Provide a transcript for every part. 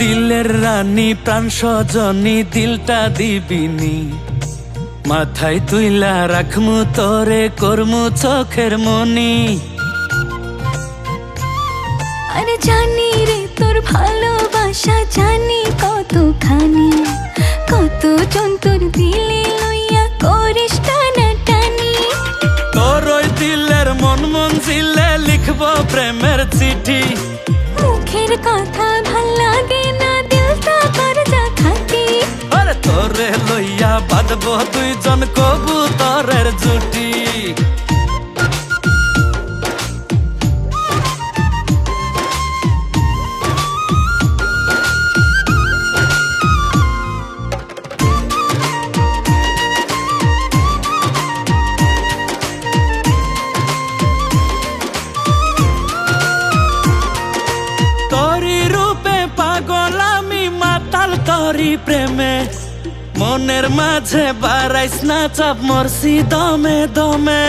দিলের রানী প্রাণ সজনী দিলটা দিবিনি, মাথায় তুইলা রাখমু তোরে করমু চোখের মনি। আরে জানি রে তোর ভালোবাসা, জানি কতখানি, কত জন্তুর দিলে লইয়া করিস টানাটানি। তোর ওই দিলের মন মঞ্জিলে লিখবো প্রেমের চিঠি, মুখের কথা ভাল লাগে না, দিলটা কর যা খাটি। আরে তোরে লইয়া বাঁধবো দুইজন কবুতরের জুটি। তোরি প্রেমে মনের মাঝে বাড়াইস না চাপ, মরছি দমে দমে।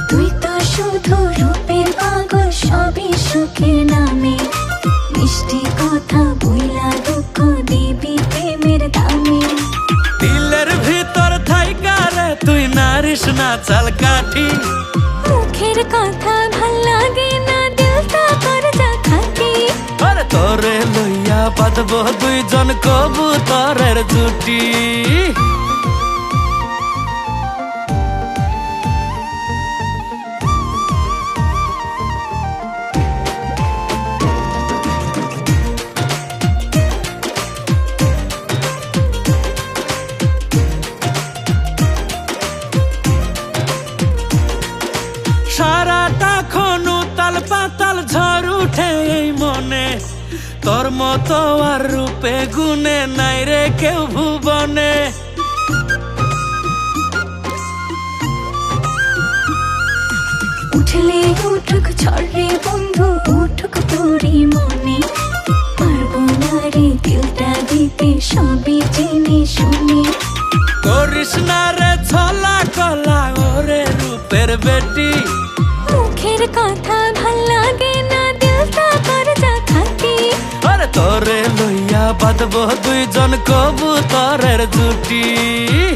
তুই তো শুধু রূপের পাগল, সবই সুখের নামে, মিষ্টি কথা বইলা দুঃখ দিবি প্রেমের দামে। দিলের ভিতর থাইকা রে তুই নারিস না চাল কাঠি, মুখের কথা ভাল লাগে না, দিলটা কর যা খাটি। আরে তোরে লইয়া বাঁধবো দুইজন কবুতরের জুটি। সারাটা খনু তাল পাতাল ঝড় উঠে এই মনে, তোর মতো আর রূপে গুনে নাই রে কেউ ভুবনে। উঠলে উঠুক ঝড়ে বন্ধু, উঠুক তোরি মনে, পারবো না রে দিলটা দিতে সবই জেনে শুনে। করিস না রে ছলা কলা ওরে রূপের বেটি, মুখের কথা ভাল লাগে না, দিলটা কর যা খাটি। আরে তোরে লইয়া বাঁধবো দুইজন কবুতরের জুটি।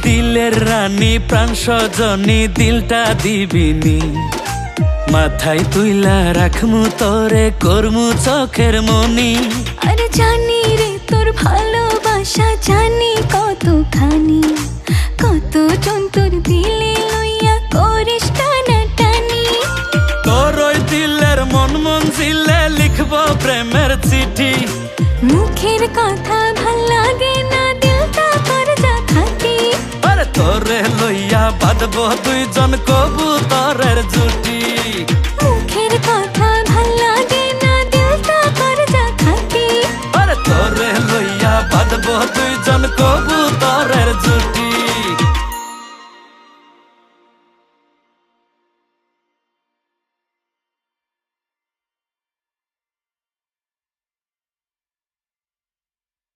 দিলের রানী প্রাণ সজনী দিলটা দিবিনি, মাথায় তুইলা রাখমু তোরে করমু চোখের মনি। আরে জানি রে তোর ভালোবাসা, জানি কতখানি, কত জন্তুর দিলে লইয়া করিস টানাটানি। তোর ওই দিলের মন মঞ্জিলে লিখবো প্রেমের চিঠি, মুখের কথা ভাল লাগে না, দিলটা কর যা খাটি। আরে তোরে লইয়া বাঁধবো দুইজন কবুতরের জুটি। মুখের কথা ভাল লাগে না, দিলটা কর যা খাটি। আরে তোরে লইয়া বাঁধবো দুই